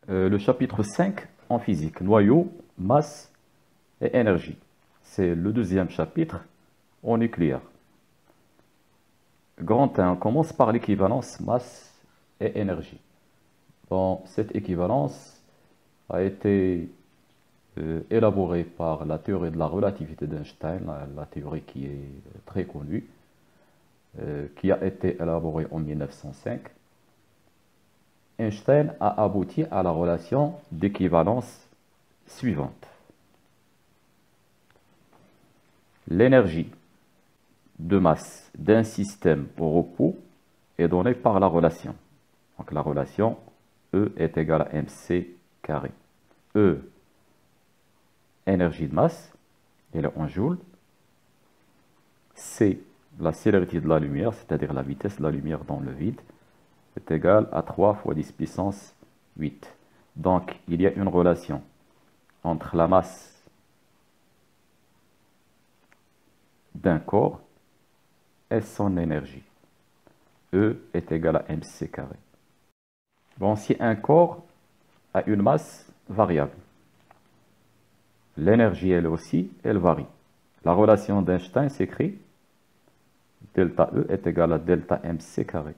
le chapitre 5 en physique, noyau, masse et énergie. C'est le deuxième chapitre en nucléaire. Grand 1, on commence par l'équivalence masse et énergie. Bon, cette équivalence a été élaborée par la théorie de la relativité d'Einstein, la théorie qui est très connue, qui a été élaborée en 1905. Einstein a abouti à la relation d'équivalence suivante. L'énergie de masse d'un système au repos est donnée par la relation. Donc la relation E est égale à mc carré. E, énergie de masse, elle est en joules. C, la célérité de la lumière, c'est-à-dire la vitesse de la lumière dans le vide, est égale à 3 fois 10 puissance 8. Donc il y a une relation entre la masse d'un corps et son énergie. E est égal à mc carré. Bon, si un corps a une masse variable, l'énergie, elle aussi, elle varie. La relation d'Einstein s'écrit delta E est égal à delta mc carré.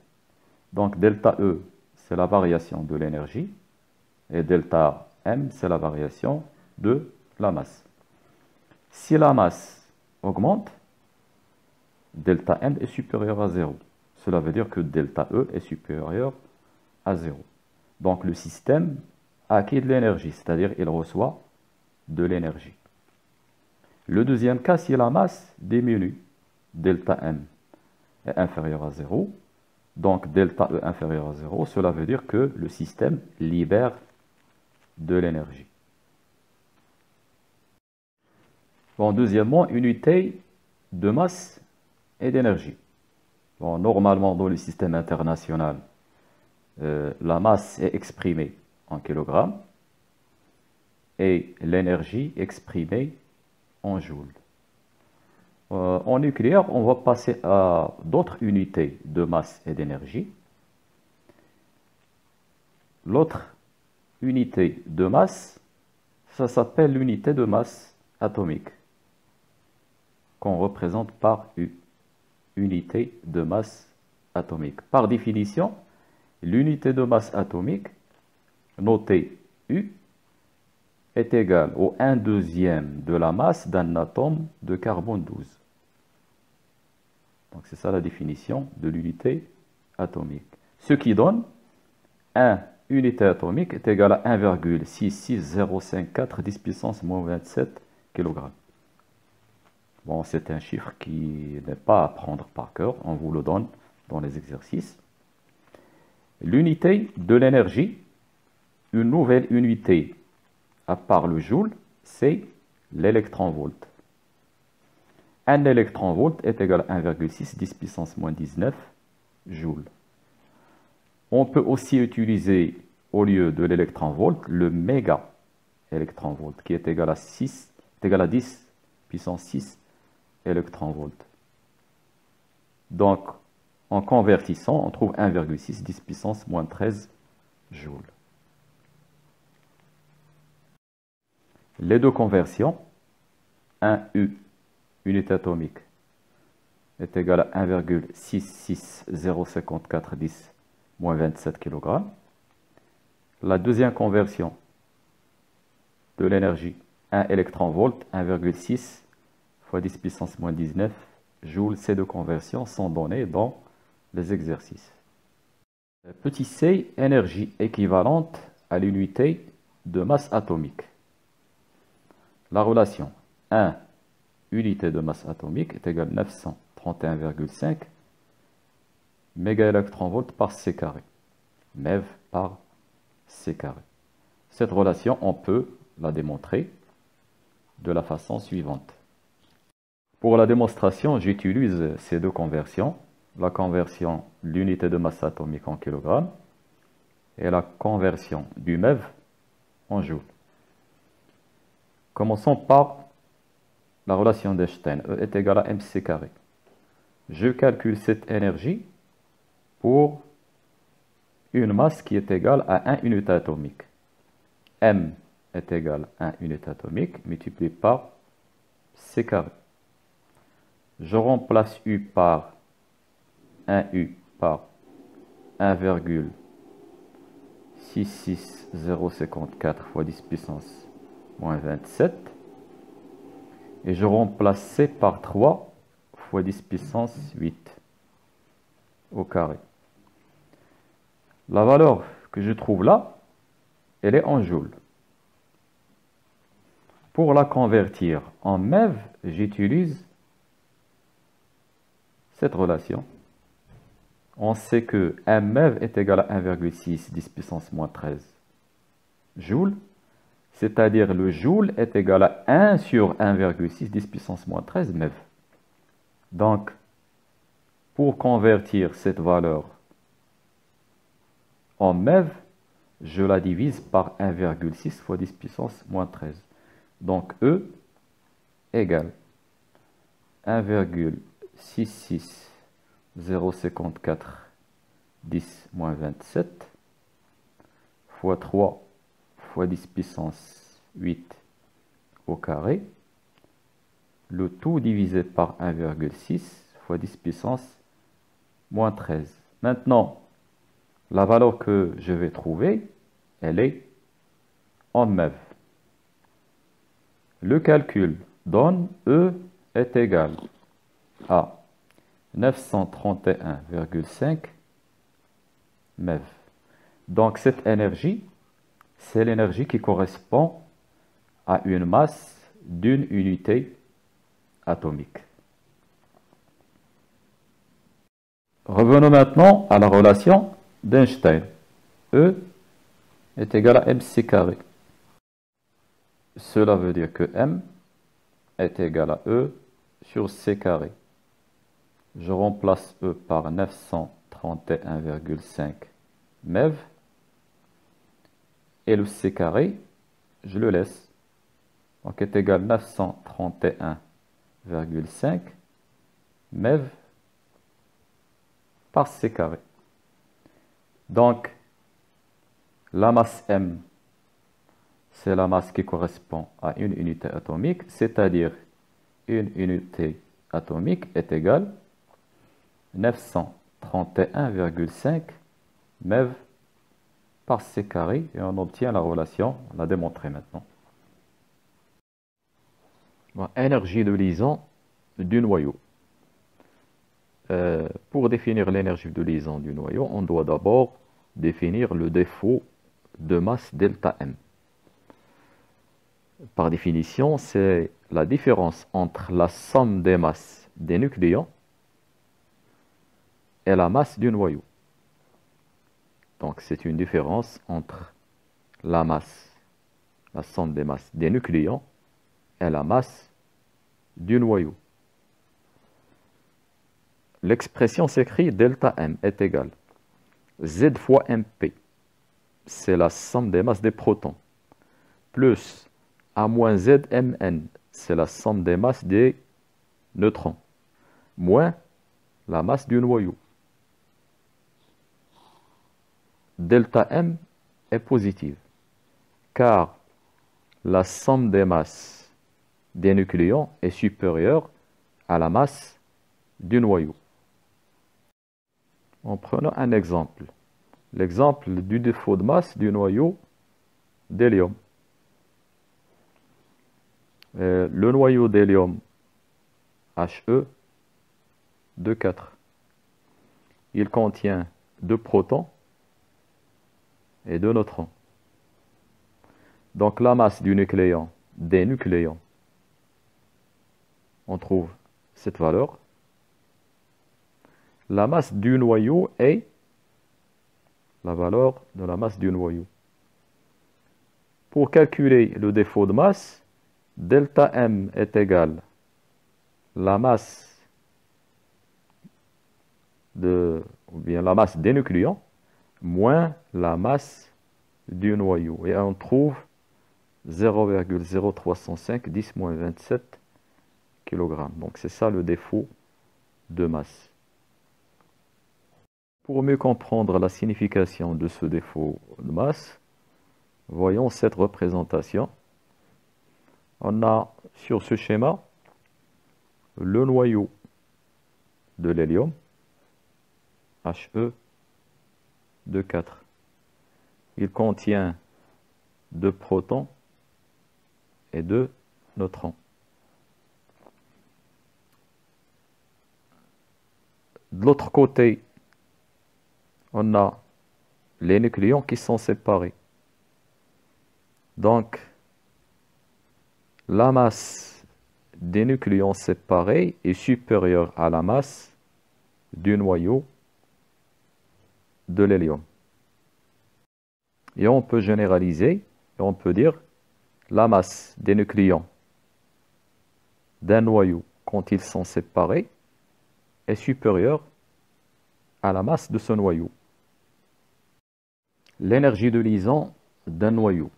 Donc delta E, c'est la variation de l'énergie, et delta M, c'est la variation de la masse. Si la masse augmente, delta M est supérieur à 0. Cela veut dire que delta E est supérieur à 0. Donc le système acquiert de l'énergie, c'est-à-dire il reçoit de l'énergie. Le deuxième cas, si la masse diminue, delta M est inférieur à 0, donc delta E inférieur à 0, cela veut dire que le système libère de l'énergie. Bon, deuxièmement, unité de masse et d'énergie. Bon, normalement, dans le système international, la masse est exprimée en kilogrammes et l'énergie exprimée en joules. En nucléaire, on va passer à d'autres unités de masse et d'énergie. L'autre unité de masse, ça s'appelle l'unité de masse atomique, qu'on représente par U, unité de masse atomique. Par définition, l'unité de masse atomique, notée U, est égale au 1/2 de la masse d'un atome de carbone 12. Donc c'est ça la définition de l'unité atomique. Ce qui donne 1 unité atomique est égal à 1,66054 10 puissance moins 27 kg. Bon, c'est un chiffre qui n'est pas à prendre par cœur, on vous le donne dans les exercices. L'unité de l'énergie, une nouvelle unité à part le joule, c'est l'électronvolt. Un électronvolt est égal à 1,6 10 puissance moins 19 joules. On peut aussi utiliser, au lieu de l'électronvolt, le méga électronvolt, qui est égal à 10 puissance 6 électronvolts. Donc, en convertissant, on trouve 1,6 10 puissance moins 13 joules. Les deux conversions, 1U, unité atomique, est égal à 1,66054 10 moins 27 kg. La deuxième conversion de l'énergie, 1 électronvolt, 1,6 fois 10 puissance moins 19 joules. Ces deux conversions sont données dans les exercices. Petit c, énergie équivalente à l'unité de masse atomique. La relation 1 unité de masse atomique est égale à 931,5 mégaélectronvolts par c carré. MeV par c carré. Cette relation, on peut la démontrer de la façon suivante. Pour la démonstration, j'utilise ces deux conversions. La conversion de l'unité de masse atomique en kilogrammes et la conversion du MeV en joules. Commençons par la relation d'Einstein. E est égal à mc carré. Je calcule cette énergie pour une masse qui est égale à 1 unité atomique. M est égal à 1 unité atomique multiplié par C carré. Je remplace U par 1U par 1,66054 fois 10 puissance moins 27. Et je remplace C par 3 fois 10 puissance 8 au carré. La valeur que je trouve là, elle est en joules. Pour la convertir en MeV, j'utilise cette relation. On sait que 1 MeV est égal à 1,6 10 puissance moins 13 joules. C'est-à-dire le joule est égal à 1 sur 1,6 10 puissance moins 13 MeV. Donc, pour convertir cette valeur en MeV, je la divise par 1,6 fois 10 puissance moins 13. Donc, E égale 1,66054 10 moins 27 fois 3 fois 10 puissance 8 au carré. Le tout divisé par 1,6 fois 10 puissance moins 13. Maintenant, la valeur que je vais trouver, elle est en MeV. Le calcul donne E est égal à 931,5 MeV. Donc cette énergie, c'est l'énergie qui correspond à une masse d'une unité atomique. Revenons maintenant à la relation d'Einstein. E est égal à mc carré. Cela veut dire que M est égal à E sur C carré. Je remplace E par 931,5 MeV. Et le C carré, je le laisse. Donc est égal à 931,5 MeV par C carré. Donc, la masse M, c'est la masse qui correspond à une unité atomique, c'est-à-dire une unité atomique est égale à 931,5 MeV par C carré, et on obtient la relation, on l'a démontré maintenant. Bon, énergie de liaison du noyau. Pour définir l'énergie de liaison du noyau, on doit d'abord définir le défaut de masse delta M. Par définition, c'est la différence entre la somme des masses des nucléons et la masse du noyau. Donc c'est une différence entre la masse, la somme des masses des nucléons et la masse du noyau. L'expression s'écrit delta M est égale Z fois MP, c'est la somme des masses des protons, plus A moins ZMN, c'est la somme des masses des neutrons, moins la masse du noyau. Delta M est positive, car la somme des masses des nucléons est supérieure à la masse du noyau. En prenant un exemple, l'exemple du défaut de masse du noyau d'hélium. Le noyau d'hélium He 2,4. Il contient 2 protons et 2 neutrons. Donc la masse du nucléon, des nucléons, on trouve cette valeur. La masse du noyau est la valeur de la masse du noyau. Pour calculer le défaut de masse, delta M est égal à la masse ou bien la masse des nucléons moins la masse du noyau. Et on trouve 0,0305 10 moins 27 kg. Donc c'est ça le défaut de masse. Pour mieux comprendre la signification de ce défaut de masse, Voyons cette représentation. On a sur ce schéma le noyau de l'hélium, He2 4. Il contient 2 protons et 2 neutrons. De l'autre côté, on a les nucléons qui sont séparés. Donc, la masse des nucléons séparés est supérieure à la masse du noyau de l'hélium. Et on peut généraliser, et on peut dire la masse des nucléons d'un noyau quand ils sont séparés est supérieure à la masse de ce noyau. L'énergie de liaison d'un noyau.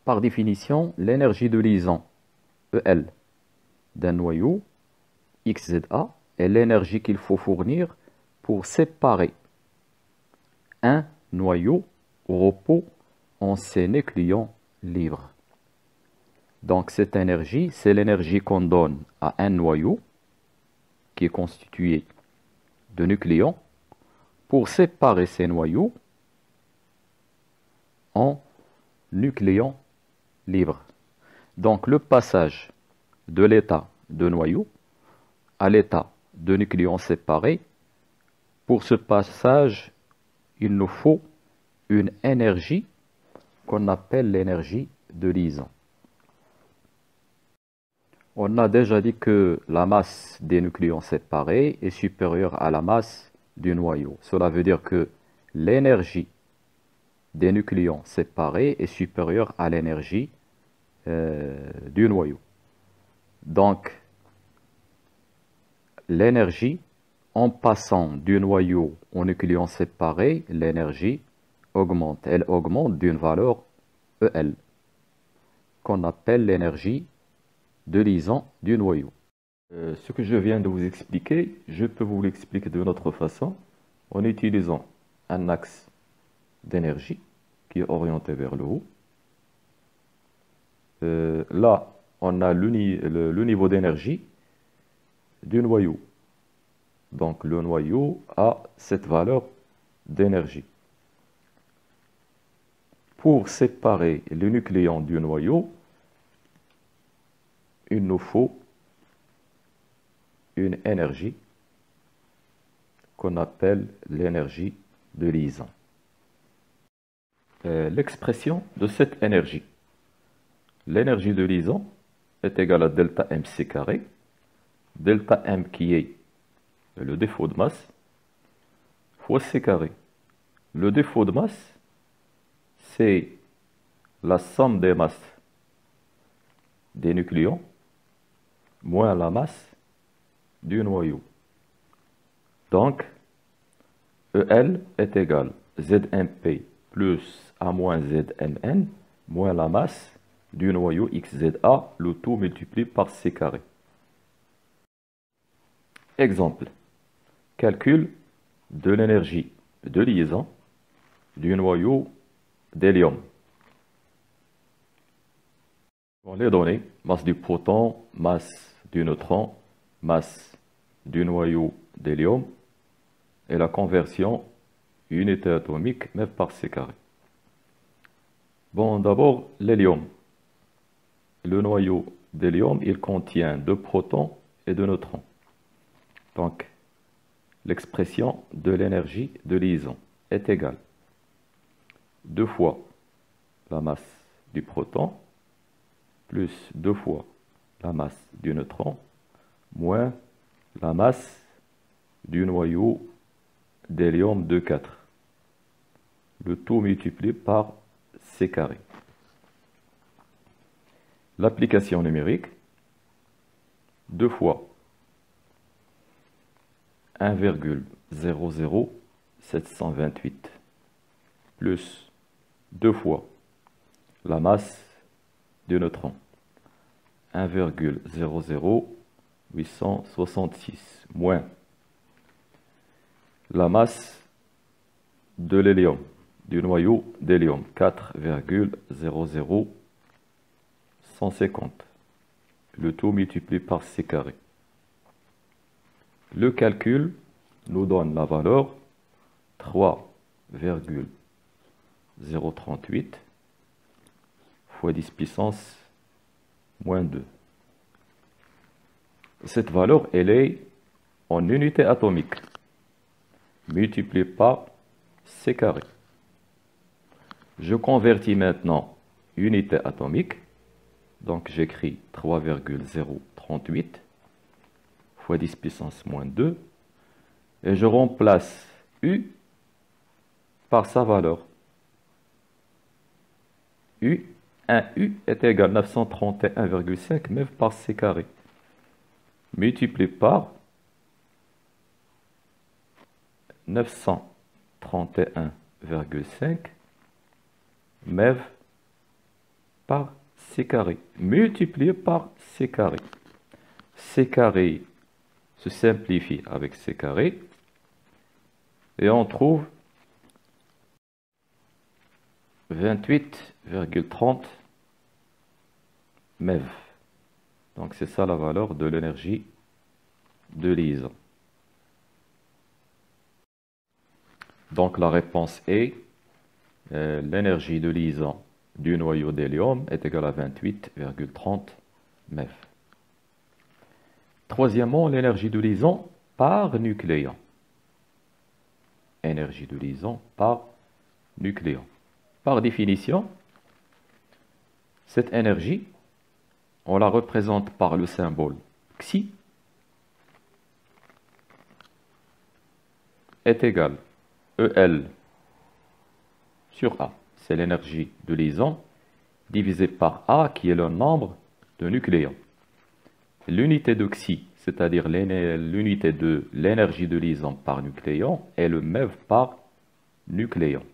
Par définition, l'énergie de liaison EL d'un noyau XZA est l'énergie qu'il faut fournir pour séparer un noyau au repos en ses nucléons libres. Donc cette énergie, c'est l'énergie qu'on donne à un noyau qui est constitué de nucléons pour séparer ces noyaux en nucléons libres. Donc le passage de l'état de noyau à l'état de nucléons séparés, pour ce passage, il nous faut une énergie qu'on appelle l'énergie de liaison. On a déjà dit que la masse des nucléons séparés est supérieure à la masse du noyau. Cela veut dire que l'énergie des nucléons séparés est supérieure à l'énergie du noyau. Donc, l'énergie, en passant du noyau au nucléon séparé, l'énergie augmente. Elle augmente d'une valeur EL, qu'on appelle l'énergie de liaison du noyau. Ce que je viens de vous expliquer, je peux vous l'expliquer de notre façon, en utilisant un axe d'énergie qui est orienté vers le haut. Là, on a le niveau d'énergie du noyau. Donc, le noyau a cette valeur d'énergie. Pour séparer le nucléon du noyau, il nous faut une énergie qu'on appelle l'énergie de liaison. L'expression de cette énergie. L'énergie de liaison est égale à delta mc carré, delta m qui est le défaut de masse, fois c carré. Le défaut de masse, c'est la somme des masses des nucléons moins la masse du noyau. Donc, EL est égal à ZMP plus A moins ZMN moins la masse du noyau XZA, le tout multiplié par C carré. Exemple. Calcul de l'énergie de liaison du noyau d'hélium. Les données, masse du proton, masse du neutron, masse du noyau d'hélium et la conversion unité atomique mètre par C carré. Bon, d'abord, l'hélium. Le noyau d'hélium, il contient 2 protons et 2 neutrons. Donc, l'expression de l'énergie de liaison est égale 2 fois la masse du proton plus 2 fois la masse du neutron moins la masse du noyau d'hélium 2,4. Le tout multiplié par C carré. L'application numérique, 2 fois 1,00728 plus 2 fois la masse du neutron, 1,00866 moins la masse de l'hélium, du noyau d'hélium, 4,00150. Le tout multiplié par C carré. Le calcul nous donne la valeur 3,038 fois 10 puissance moins 2. Cette valeur, elle est en unité atomique, multipliée par C carré. Je convertis maintenant unité atomique, donc j'écris 3,038 fois 10 puissance moins 2, et je remplace U par sa valeur. U, 1U est égal à 931,5 MeV par C carré, multiplié par 931,5 MeV par C carré, multiplié par C carré. C carré se simplifie avec C carré, et on trouve 28,30 MeV. Donc c'est ça la valeur de l'énergie de liaison. Donc la réponse est l'énergie de liaison du noyau d'hélium est égale à 28,30 MeV. Troisièmement, l'énergie de liaison par nucléon. Énergie de liaison par nucléon. Par définition, cette énergie, on la représente par le symbole Xi est égal EL sur A. C'est l'énergie de liaison divisée par A qui est le nombre de nucléons. L'unité de Xi, c'est-à-dire l'unité de l'énergie de liaison par nucléon, est le MeV par nucléon.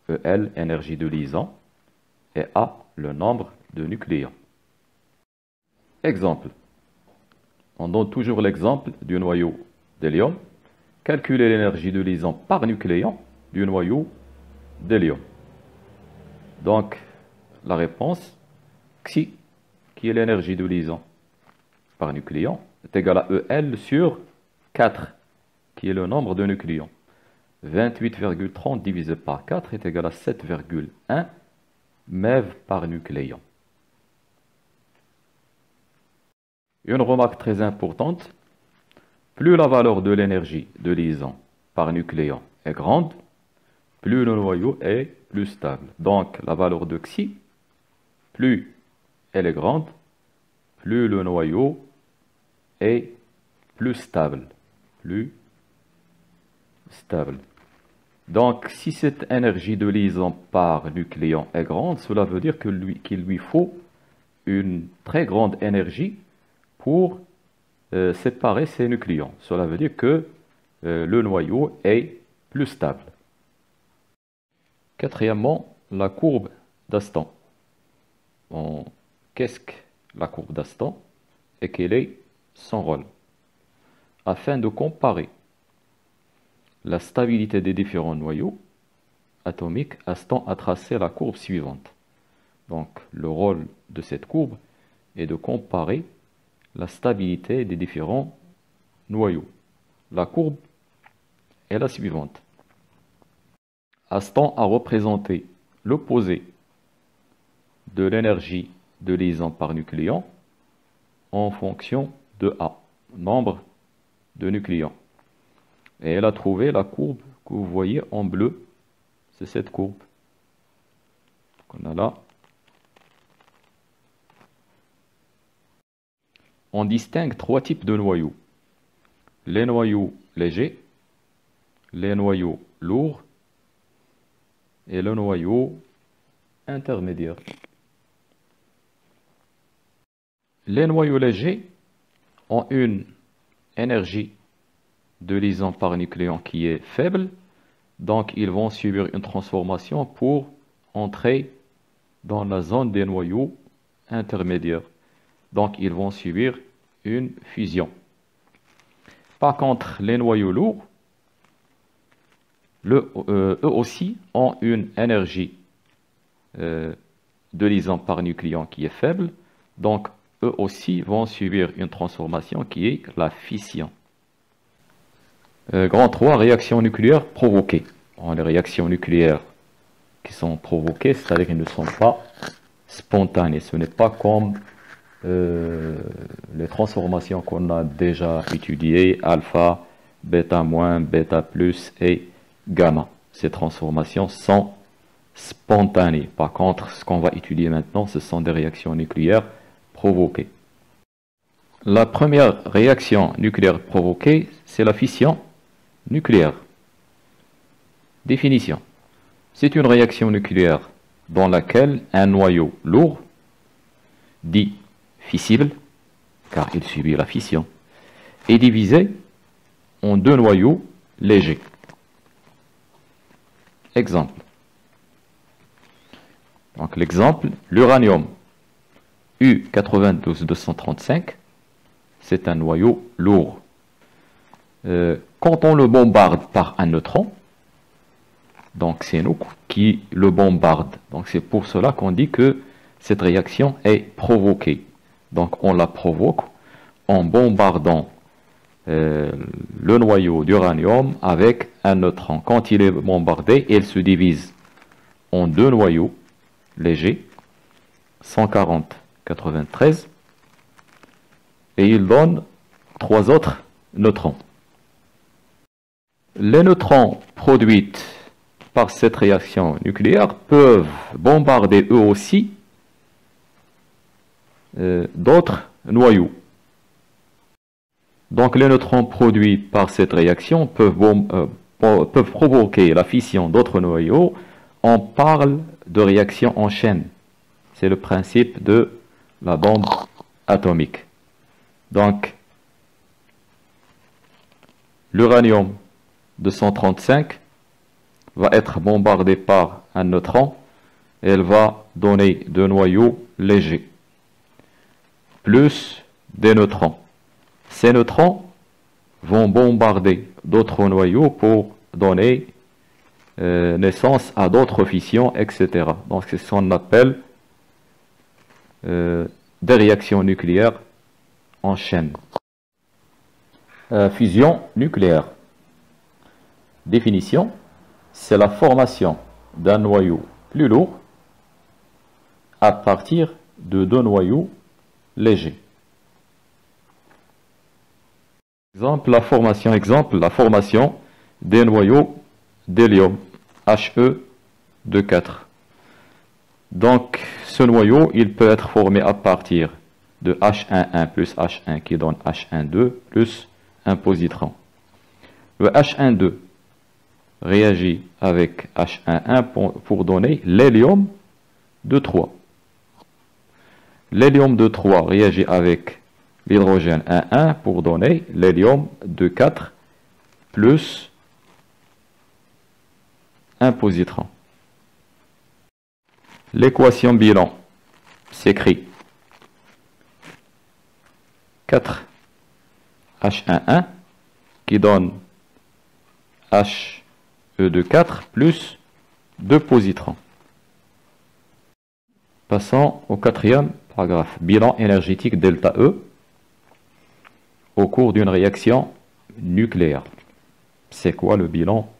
EL, énergie de liaison, et A, le nombre de nucléons. Exemple. On donne toujours l'exemple du noyau d'hélium. Calculer l'énergie de liaison par nucléon du noyau d'hélium. Donc, la réponse, Xi, qui est l'énergie de liaison par nucléon, est égale à EL sur 4, qui est le nombre de nucléons. 28,30 divisé par 4 est égal à 7,1 MeV par nucléon. Une remarque très importante, plus la valeur de l'énergie de liaison par nucléon est grande, plus le noyau est plus stable. Donc la valeur de Xi, plus elle est grande, plus le noyau est plus stable. Plus stable. Donc, si cette énergie de liaison par nucléon est grande, cela veut dire qu'il lui faut une très grande énergie pour séparer ces nucléons. Cela veut dire que le noyau est plus stable. Quatrièmement, la courbe d'Aston. Qu'est-ce que la courbe d'Aston et quel est son rôle? Afin de comparer la stabilité des différents noyaux atomiques, Aston a tracé la courbe suivante. Donc, le rôle de cette courbe est de comparer la stabilité des différents noyaux. La courbe est la suivante. Aston a représenté l'opposé de l'énergie de liaison par nucléon en fonction de A, nombre de nucléons. Et elle a trouvé la courbe que vous voyez en bleu. C'est cette courbe qu'on a là. On distingue trois types de noyaux. Les noyaux légers, les noyaux lourds et le noyau intermédiaire. Les noyaux légers ont une énergie de liaison par nucléon qui est faible, donc ils vont subir une transformation pour entrer dans la zone des noyaux intermédiaires. Donc ils vont subir une fusion. Par contre, les noyaux lourds eux aussi ont une énergie de liaison par nucléon qui est faible, donc eux aussi vont subir une transformation qui est la fission. Grand 3, réactions nucléaires provoquées. Bon, les réactions nucléaires qui sont provoquées, c'est-à-dire qu'elles ne sont pas spontanées. Ce n'est pas comme les transformations qu'on a déjà étudiées, alpha, bêta moins, bêta plus et gamma. Ces transformations sont spontanées. Par contre, ce qu'on va étudier maintenant, ce sont des réactions nucléaires provoquées. La première réaction nucléaire provoquée, c'est la fission nucléaire. Définition. C'est une réaction nucléaire dans laquelle un noyau lourd, dit fissible, car il subit la fission, est divisé en deux noyaux légers. Exemple. Donc l'exemple, l'uranium U92-235, c'est un noyau lourd. Quand on le bombarde par un neutron, donc c'est nous qui le bombarde. Donc c'est pour cela qu'on dit que cette réaction est provoquée. Donc on la provoque en bombardant le noyau d'uranium avec un neutron. Quand il est bombardé, il se divise en deux noyaux légers, 140-93, et il donne trois autres neutrons. Les neutrons produits par cette réaction nucléaire peuvent bombarder eux aussi d'autres noyaux. Donc les neutrons produits par cette réaction peuvent provoquer la fission d'autres noyaux. On parle de réaction en chaîne. C'est le principe de la bombe atomique. Donc l'uranium 235 va être bombardé par un neutron et elle va donner deux noyaux légers, plus des neutrons. Ces neutrons vont bombarder d'autres noyaux pour donner naissance à d'autres fissions, etc. Donc c'est ce qu'on appelle des réactions nucléaires en chaîne. Fusion nucléaire. Définition, c'est la formation d'un noyau plus lourd à partir de deux noyaux légers. Exemple, la formation des noyaux d'hélium, He2,4. Donc, ce noyau, il peut être formé à partir de H11 plus H1 qui donne H12 plus un positron. Le H12 réagit avec H11 pour donner l'hélium de 3. L'hélium de 3 réagit avec l'hydrogène 1,1 pour donner l'hélium de 4 plus un positron. L'équation bilan s'écrit 4H11 qui donne He de 4 plus 2 positrons. Passons au quatrième paragraphe. Bilan énergétique delta E au cours d'une réaction nucléaire. C'est quoi le bilan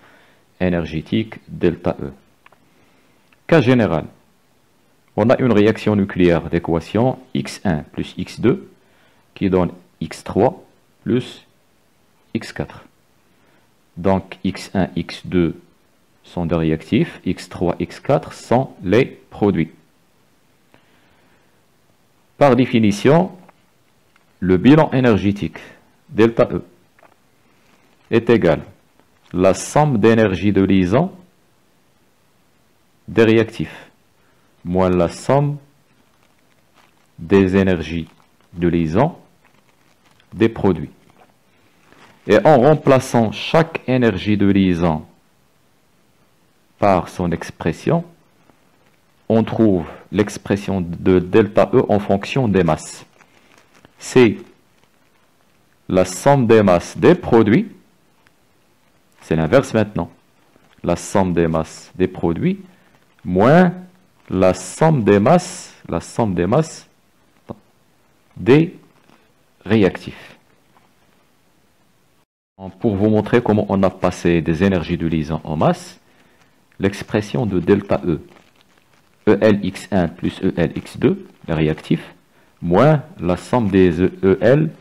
énergétique delta E? Cas général. On a une réaction nucléaire d'équation X1 plus X2 qui donne X3 plus X4. Donc X1, X2 sont des réactifs, X3, X4 sont les produits. Par définition, le bilan énergétique delta E est égal à la somme d'énergie de liaison des réactifs moins la somme des énergies de liaison des produits. Et en remplaçant chaque énergie de liaison par son expression, on trouve l'expression de delta E en fonction des masses. C'est la somme des masses des produits, c'est l'inverse maintenant. la somme des masses des produits, moins la somme des masses des réactifs. Pour vous montrer comment on a passé des énergies de liaison en masse, l'expression de delta E, ELX1 plus ELX2, les réactifs, moins la somme des EL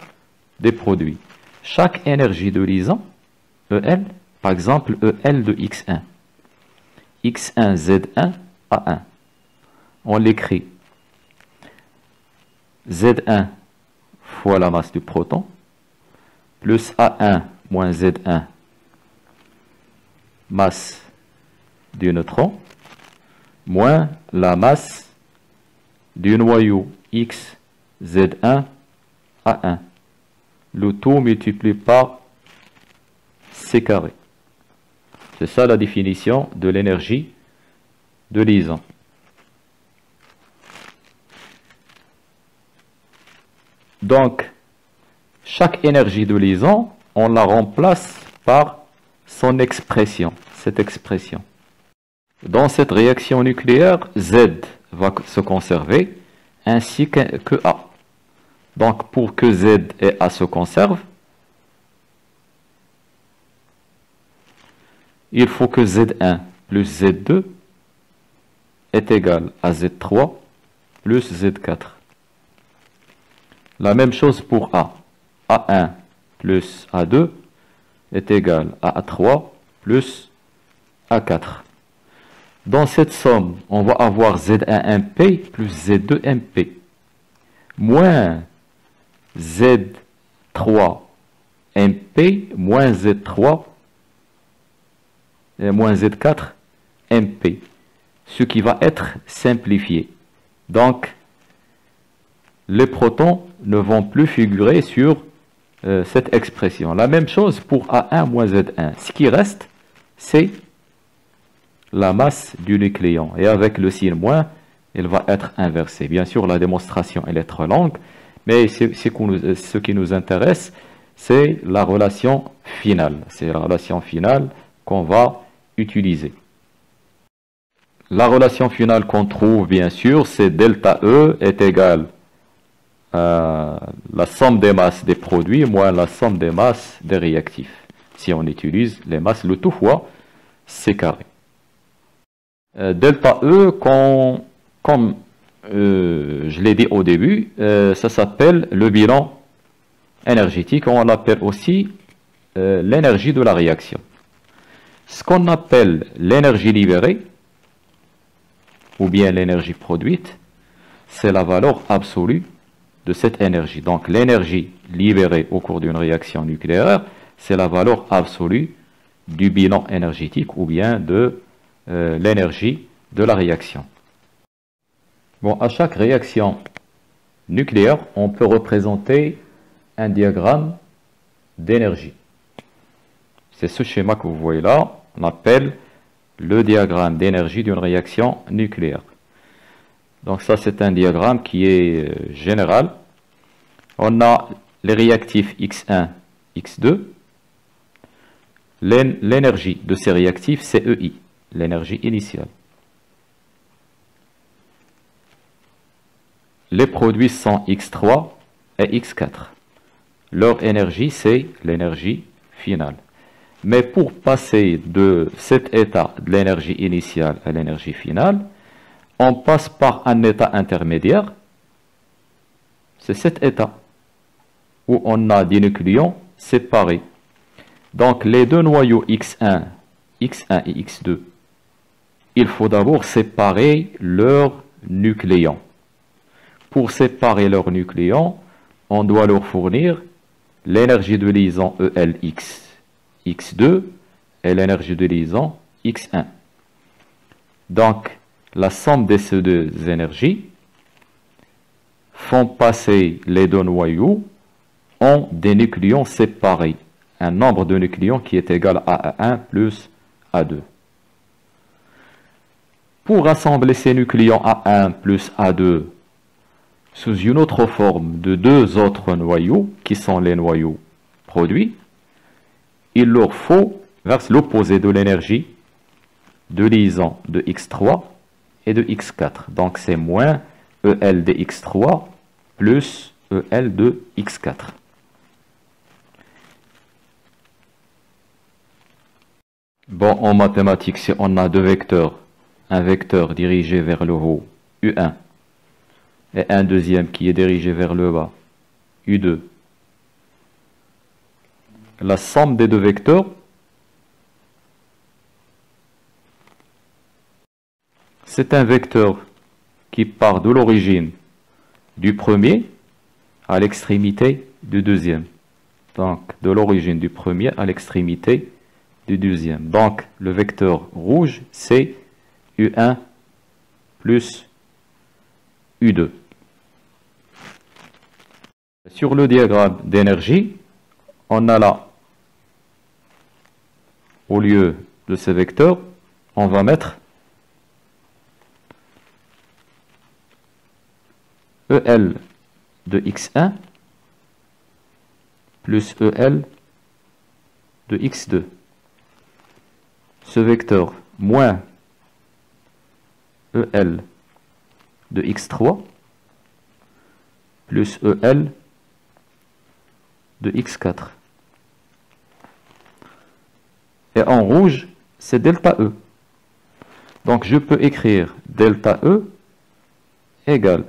des produits. Chaque énergie de liaison, EL, par exemple EL de X1, X1 Z1 A1, on l'écrit Z1 fois la masse du proton, plus A1 moins Z1, masse du neutron, moins la masse du noyau X Z1 A1. Le tout multiplié par C carré. C'est ça la définition de l'énergie de liaison. Donc, chaque énergie de liaison, on la remplace par son expression, cette expression. Dans cette réaction nucléaire, Z va se conserver, ainsi que A. Donc, pour que Z et A se conservent, il faut que Z1 plus Z2 est égal à Z3 plus Z4. La même chose pour A. A1 plus A2 est égal à A3 plus A4. Dans cette somme, on va avoir Z1MP plus Z2MP moins Z3MP moins Z3 et moins Z4MP, ce qui va être simplifié. Donc, les protons ne vont plus figurer sur cette expression. La même chose pour A1 moins Z1. Ce qui reste, c'est la masse du nucléon. Et avec le signe moins, il va être inversé. Bien sûr, la démonstration, elle est trop longue, mais ce qui nous intéresse, c'est la relation finale. C'est la relation finale qu'on va utiliser. La relation finale qu'on trouve, bien sûr, c'est delta E est égal à la somme des masses des produits moins la somme des masses des réactifs. Si on utilise les masses, le tout fois C carré. Delta E, comme je l'ai dit au début, ça s'appelle le bilan énergétique. On l'appelle aussi l'énergie de la réaction. Ce qu'on appelle l'énergie libérée, ou bien l'énergie produite, c'est la valeur absolue de cette énergie. Donc l'énergie libérée au cours d'une réaction nucléaire, c'est la valeur absolue du bilan énergétique ou bien de l'énergie de la réaction. Bon, à chaque réaction nucléaire, on peut représenter un diagramme d'énergie. C'est ce schéma que vous voyez là, on appelle le diagramme d'énergie d'une réaction nucléaire. Donc ça, c'est un diagramme qui est général. On a les réactifs X1, X2. L'énergie de ces réactifs, c'est EI, l'énergie initiale. Les produits sont X3 et X4. Leur énergie, c'est l'énergie finale. Mais pour passer de cet état de l'énergie initiale à l'énergie finale, on passe par un état intermédiaire. C'est cet état où on a des nucléons séparés. Donc les deux noyaux X1 et X2, il faut d'abord séparer leurs nucléons. Pour séparer leurs nucléons, on doit leur fournir l'énergie de liaison ELX X2 et l'énergie de liaison X1. Donc, la somme de ces deux énergies font passer les deux noyaux en des nucléons séparés. Un nombre de nucléons qui est égal à A1 plus A2. Pour rassembler ces nucléons A1 plus A2 sous une autre forme de deux autres noyaux, qui sont les noyaux produits, il leur faut, vers l'opposé de l'énergie de liaison de x3 et de x4. Donc c'est moins EL de x3 plus EL de x4. Bon, en mathématiques, si on a deux vecteurs, un vecteur dirigé vers le haut, U1, et un deuxième qui est dirigé vers le bas, U2, la somme des deux vecteurs, c'est un vecteur qui part de l'origine du premier à l'extrémité du deuxième. Donc, de l'origine du premier à l'extrémité du deuxième. Donc, le vecteur rouge, c'est U1 plus U2. Sur le diagramme d'énergie, on a là, au lieu de ce vecteur, on va mettre EL de x1 plus EL de x2. Ce vecteur moins EL de x3 plus EL de x4. Et en rouge, c'est delta E. Donc je peux écrire delta E égale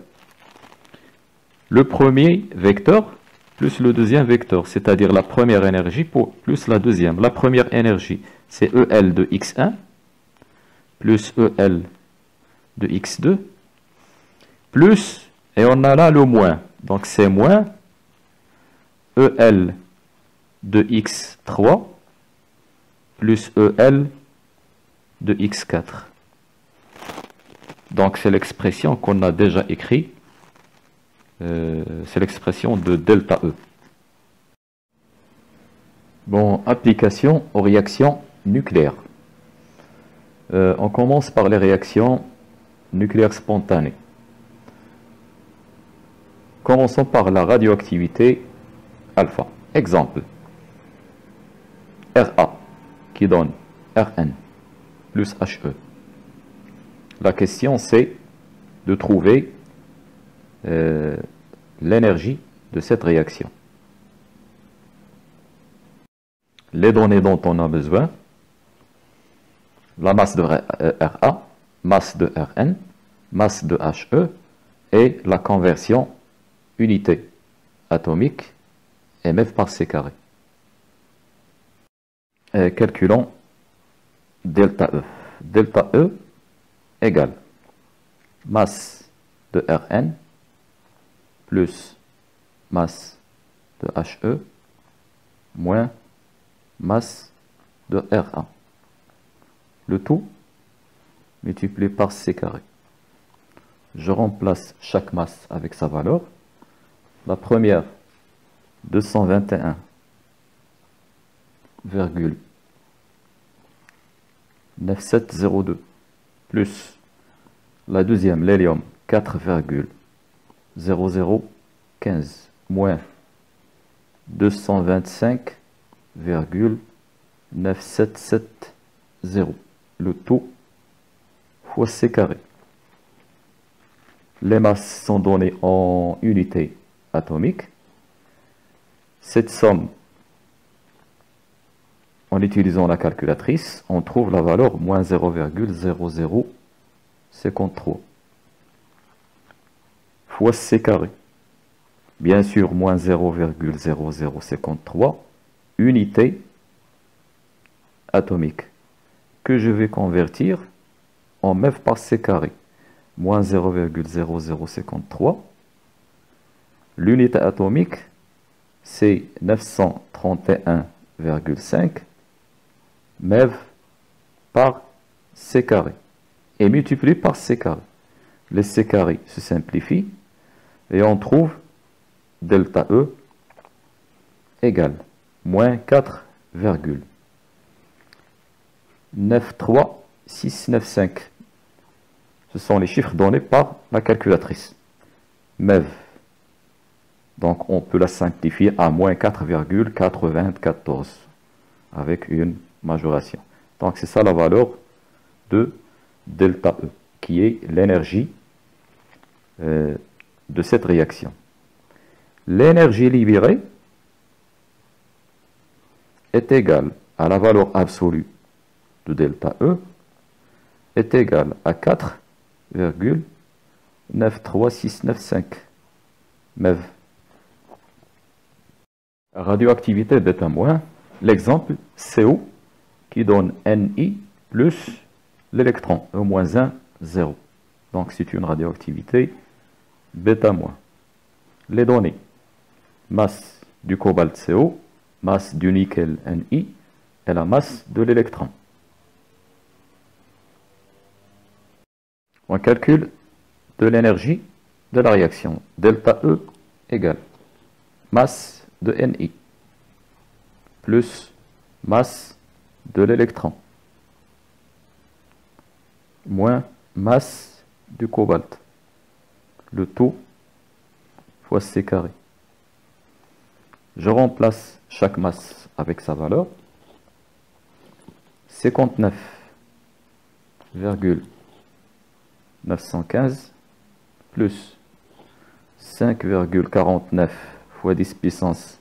le premier vecteur plus le deuxième vecteur, c'est-à-dire la première énergie plus la deuxième. La première énergie, c'est EL de x1 plus EL de x2 plus, et on a là le moins, donc c'est moins EL de x3 plus EL de x4. Donc c'est l'expression qu'on a déjà écrite. C'est l'expression de delta E. Bon, application aux réactions nucléaires. On commence par les réactions nucléaires spontanées. Commençons par la radioactivité alpha. Exemple. Ra qui donne Rn plus He. La question c'est de trouver l'énergie de cette réaction. Les données dont on a besoin, la masse de Ra, masse de Rn, masse de He et la conversion unité atomique mF par C carré. Calculons delta E. Delta E égale masse de Rn plus masse de He moins masse de Ra. Le tout multiplié par C carré. Je remplace chaque masse avec sa valeur. La première, 221,9702 plus la deuxième, l'hélium, 4,0015 moins 225,9770. Le tout fois C carré. Les masses sont données en unités atomiques. Cette somme, en utilisant la calculatrice, on trouve la valeur moins 0,0053 fois C carré. Bien sûr, moins 0,0053 unités atomiques que je vais convertir en mètres par C carré. Moins 0,0053. L'unité atomique, c'est 931,5 MeV par C carré. Et multiplié par C carré. Les C carré se simplifient et on trouve delta E égale moins 4,93695. Ce sont les chiffres donnés par la calculatrice. MEV. Donc on peut la simplifier à moins 4,494 avec une majoration. Donc c'est ça la valeur de delta E, qui est l'énergie de cette réaction. L'énergie libérée est égale à la valeur absolue de delta E est égale à 4,93695 MeV. Radioactivité β-, l'exemple CO qui donne Ni plus l'électron, E-1, 0. Donc c'est une radioactivité β-. Les données, masse du cobalt CO, masse du nickel Ni et la masse de l'électron. On calcule de l'énergie de la réaction. Delta E égale masse de Ni plus masse de l'électron moins masse du cobalt. Le tout fois C carré. Je remplace chaque masse avec sa valeur. 59,915 plus 5,49 fois 10 puissance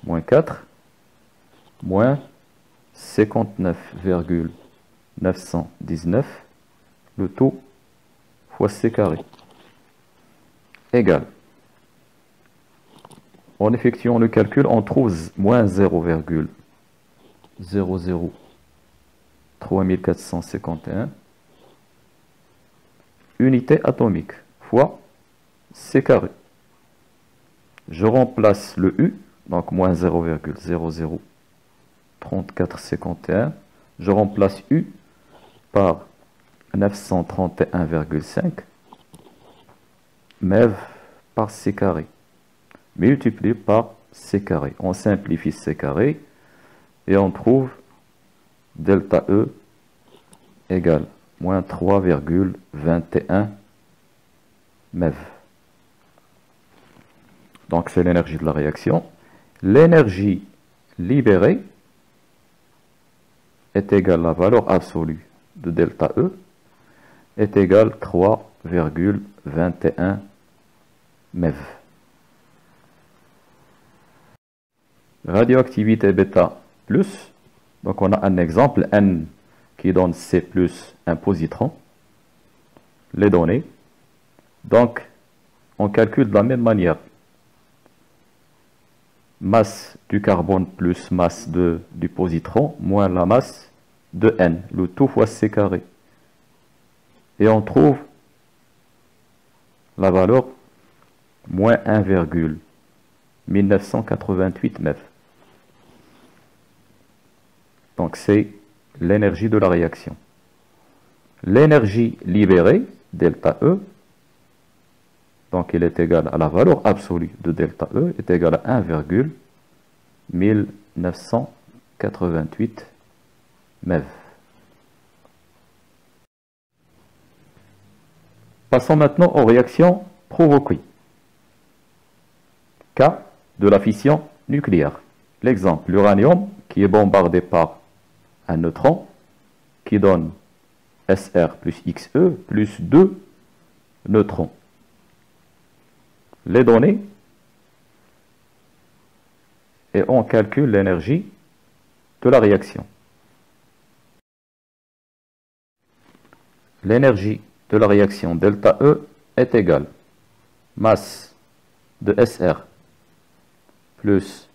moins 4 moins 59,919 le tout fois C carré égale. En effectuant le calcul, on trouve moins 0,003451 unité atomique fois C carré. Je remplace le U, donc moins 0,003451. Je remplace U par 931,5 MeV par C carré, multiplié par C carré. On simplifie C carré et on trouve delta E égale moins 3,21 MeV. Donc c'est l'énergie de la réaction. L'énergie libérée est égale à la valeur absolue de delta E est égale 3,21 MeV. Radioactivité β+, donc on a un exemple N qui donne C plus un positron. Les données. Donc on calcule de la même manière. Masse du carbone plus masse du positron moins la masse de N, le tout fois C carré. Et on trouve la valeur moins 1,1988 MeV. Donc c'est l'énergie de la réaction. L'énergie libérée, delta E, donc il est égal à la valeur absolue de delta E, est égal à 1,1988 MeV. Passons maintenant aux réactions provoquées. Cas de la fission nucléaire. L'exemple, l'uranium qui est bombardé par un neutron qui donne Sr plus Xe plus 2 neutrons. Les données et on calcule l'énergie de la réaction. L'énergie de la réaction delta E est égale masse de Sr plus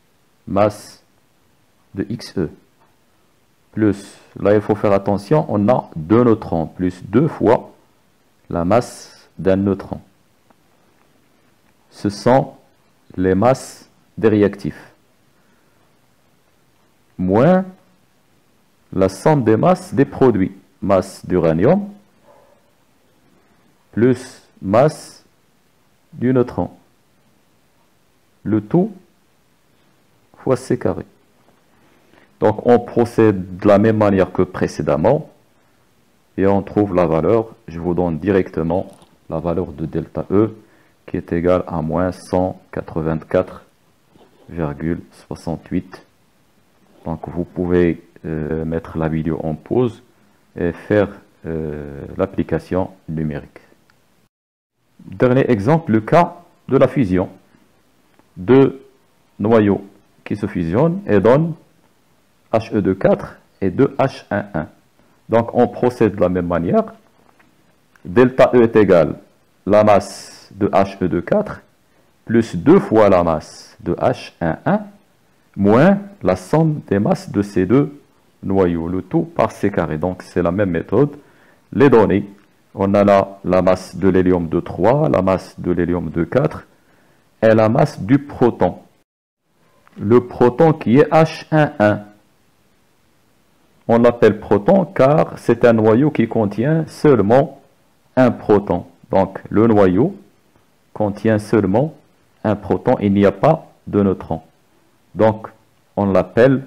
masse de Xe plus, là il faut faire attention, on a 2 neutrons plus 2 fois la masse d'un neutron. Ce sont les masses des réactifs moins la somme des masses des produits, masse d'uranium plus masse du neutron, le tout fois C carré. Donc on procède de la même manière que précédemment et on trouve la valeur, je vous donne directement la valeur de delta E qui est égale à moins 184,68. Donc vous pouvez mettre la vidéo en pause et faire l'application numérique. Dernier exemple, le cas de la fusion. Deux noyaux qui se fusionnent et donnent He2 et 2H11. Donc on procède de la même manière. Delta E est égal à la masse de He2 plus 2 fois la masse de H11 moins la somme des masses de ces deux noyaux, le tout par C carré. Donc c'est la même méthode. Les données, on a là la masse de l'hélium de 3, la masse de l'hélium de 4 et la masse du proton. Le proton qui est H11. On l'appelle proton car c'est un noyau qui contient seulement un proton. Donc le noyau contient seulement un proton, il n'y a pas de neutrons. Donc on l'appelle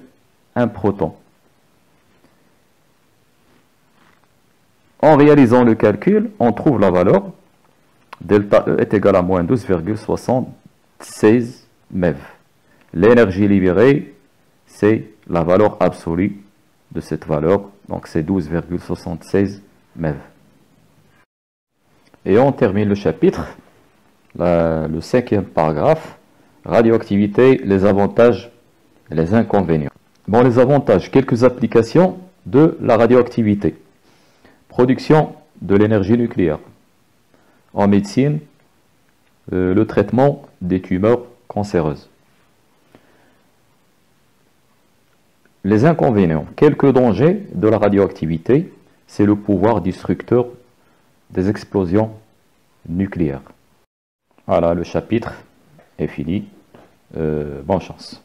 un proton. En réalisant le calcul, on trouve la valeur. Delta E est égal à moins 12,76 MeV. L'énergie libérée, c'est la valeur absolue de cette valeur. Donc c'est 12,76 MeV. Et on termine le chapitre, le 5e paragraphe, radioactivité, les avantages et les inconvénients. Bon, les avantages, quelques applications de la radioactivité. Production de l'énergie nucléaire. En médecine, le traitement des tumeurs cancéreuses. Les inconvénients, quelques dangers de la radioactivité, c'est le pouvoir destructeur des explosions nucléaires. Voilà, le chapitre est fini. Bonne chance.